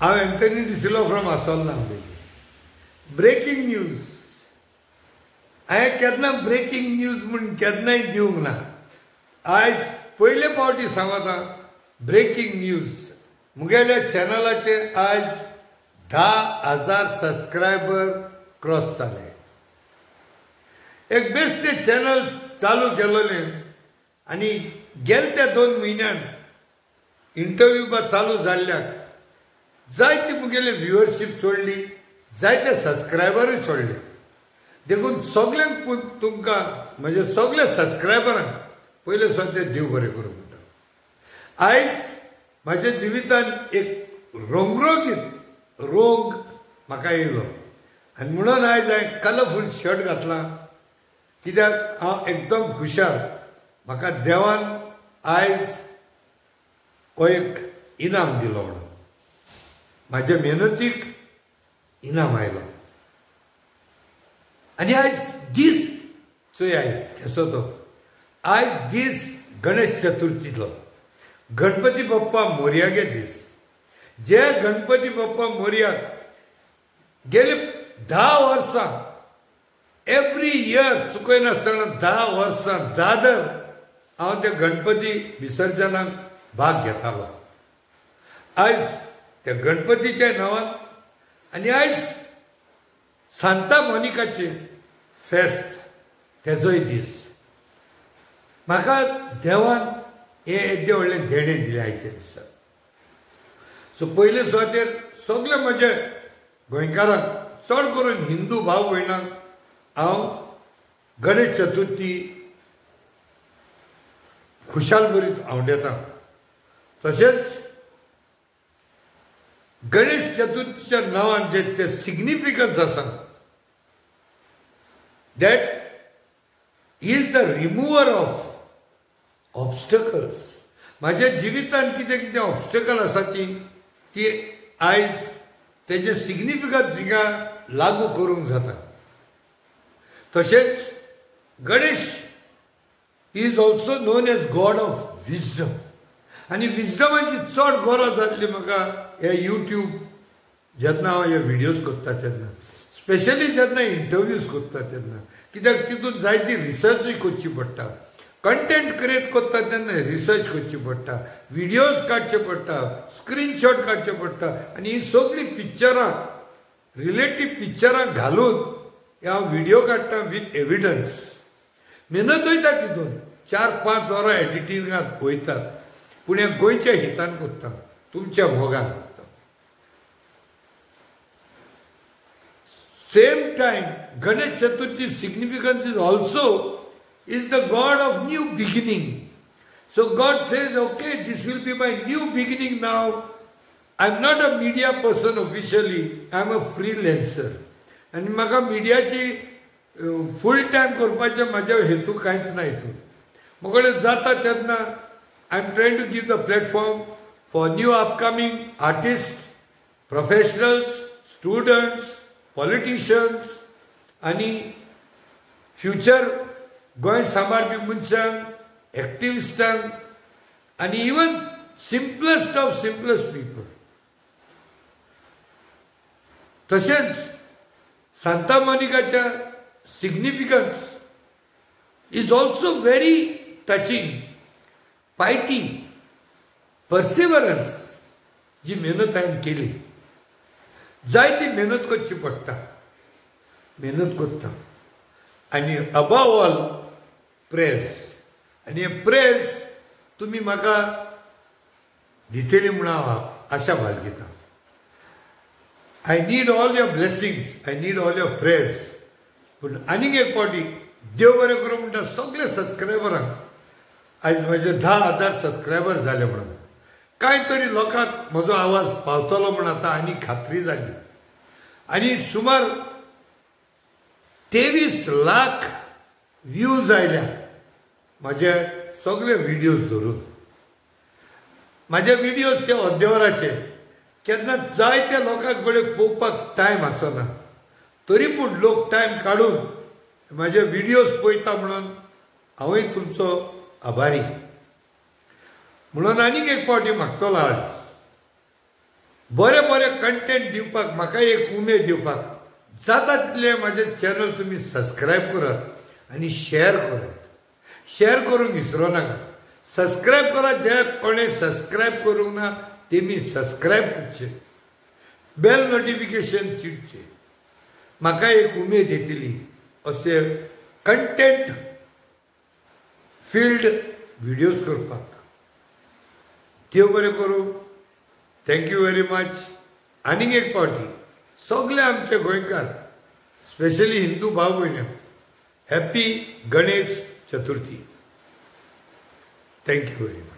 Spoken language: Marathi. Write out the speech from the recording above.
हांव एंथनी डिसिलो फ्रॉम आसोलना ब्रेकिंग न्यूज हांवें केन्ना ब्रेकिंग न्यूज म्हूण केन्नाय दिवंक ना. आयज पयले फावटी सांगता ब्रेकिंग न्यूज मुगेल्या चॅनलाचे आयज 10,000 सबस्क्रायबर क्रॉस जाले. एक बेश्टे चॅनल चालू केलोलें आनी गेल्या त्या 2 म्हयन्यान इंटरव्यू चालू जाल्ल्याक जायती मुगेले व्ह्युअरशीप चोडली, जायते सबस्क्रायबरूय चोडले. देखून सगळ्यांक तुमकां म्हणजे सगळ्या सबस्क्रायबरांक पयले सद्या देव बरें करूं म्हणटा. आयज म्हाज्या जिवितान एक रंगरोगीत रोग म्हाका येयलो आनी म्हणून आयज हांवें कलरफूल शर्ट घातलां कित्याक हांव एकदम हुशार. म्हाका देवान आयज हो एक इनाम दिलो म्हणून म्हाज्या मेहनतीक इनाम आयलो. आनी आयज दीस चोय आयज केसो तो आयज दीस गणेश चतुर्थीचो गणपती बाप्पा मोरयागे दीस. जे गणपती बाप्पा मोरयाक गेले 10 वर्सां एवरी इयर चुकयनासतना 10 वर्सां दादर हांव त्या गणपती विसर्जनाक भाग घेतालो. आयज त्या गणपतीच्या नांवान आनी आयज सांता मोनिकाचे फेस्त तेजोय दीस. म्हाका देवान हे एद्दे व्हडलें देणें दिलें आयच्या दिसा. सो पयले सुवातेर सगळे म्हजे गोंयकारांक चड करून हिंदू भाव भयणांक हांव गणेश चतुर्थी खुशाल बरी आवडेता. तशेंच गणेश चतुर्थीच्या नांवान जे ते सिग्निफिकन्स आसा that is the remover of ऑब्स्टकल्स. म्हाज्या जिवितान कितें कितें ऑब्स्टकल आसा ती आयज तेजे सिग्निफिकन्स हिंगा लागू करूंक जाता. तशेंच Ganesh is also known as god of wisdom आनी विजडमाची चड गरज जाल्ली म्हाका हे यूट्यूब जेन्ना हांव हे व्हिडियोज कोत्ता तेन्ना, स्पेशली जेन्ना इंटरव्यूज कोत्ता तेन्ना, कित्याक तितून जायती रिसर्चूय करची पडटा. कंटेंट क्रिएट करता तेन्ना रिसर्च करची पडटा, व्हिडियोज काडचे पडटा, स्क्रीनशॉट काडचे पडटा आनी ही सगळीं पिक्चरां रिलेटीव पिक्चरां घालून हांव व्हिडियो काडटा विथ एविडन्स. मेहनत वयता तितून 4-5 वरां एडिटिंगाक वयतात पूण हे गोंयच्या हितान कोत्ता, तुमच्या मोगान कोत्ता. Same time Ganesh Chaturthi significance is also is the God of new beginning. So God says, okay, this will be my new beginning now. I'm not a media person officially, I'm a freelancer. And म्हाका मिडियाची फुल टायम करपाचे म्हाज्या हेतू कांयच ना. हितून म्हाका जाता तेन्ना I am trying to give the platform for new upcoming artist, professionals, students, politicians आनी फ्युचर गोंय सांबाळपी मनशांक, एक्टिविस्टांक आनी even simplest of simplest people. तशेंच सांता मोनिकाच्या significance is also very touching. Piety, perseverance जी मेहनत हांवें केली, जायती मेहनत करची पडटा, मेहनत करता आनी अबव ऑल प्रेज. आनी हे प्रेज तुमी म्हाका दितली म्हूण हांव आशा बाळगिता. I need all your blessings, I need all your praise. पूण आनीक एक फावटी देव बरें करूं म्हणटा सगळे सबस्क्रायबरांक. आयज म्हजे 10,000 सबस्क्रायबर जाले म्हणून कांय तरी लोकांक म्हजो आवाज पावतलो म्हूण आतां आनी खात्री जाली. आनी सुमार 23 लाख व्ह्यूज आयल्या म्हाजे सगळे व्हिडियोज धरून. म्हाजे व्हिडियोज ते अद्देवराचे केन्ना जायत्या लोकांक कडेन पळोवपाक टायम आसना, तरी पूण लोक टायम काडून म्हाजे व्हिडियोज पळयता म्हणून हांवूय तुमचो आभारी. म्हणून आनीक एक फावटी मागतलो आज बरे बरे कंटेंट दिवपाक म्हाका एक उमेद दिवपाक जाता तितले म्हाजे चॅनल तुम्ही सबस्क्राईब करात आणि शेअर करात। शेअर करूंक विसरू नाका। सबस्क्राईब करा, जे कोणी सबस्क्राईब करूंक ना तेमी सबस्क्राईब करचे, बेल नोटिफिकेशन चिडचे। म्हाका एक उमेद येतली असे कंटेंट फील्ड व्हिडिओज करपाक। देव बरें करूं। Thank you very much. आनीक एक फावटी सगळे आमचे गोंयकार, स्पेशली हिंदू भाव भयण्यांक happy Ganesh Chaturthi. Thank you very much.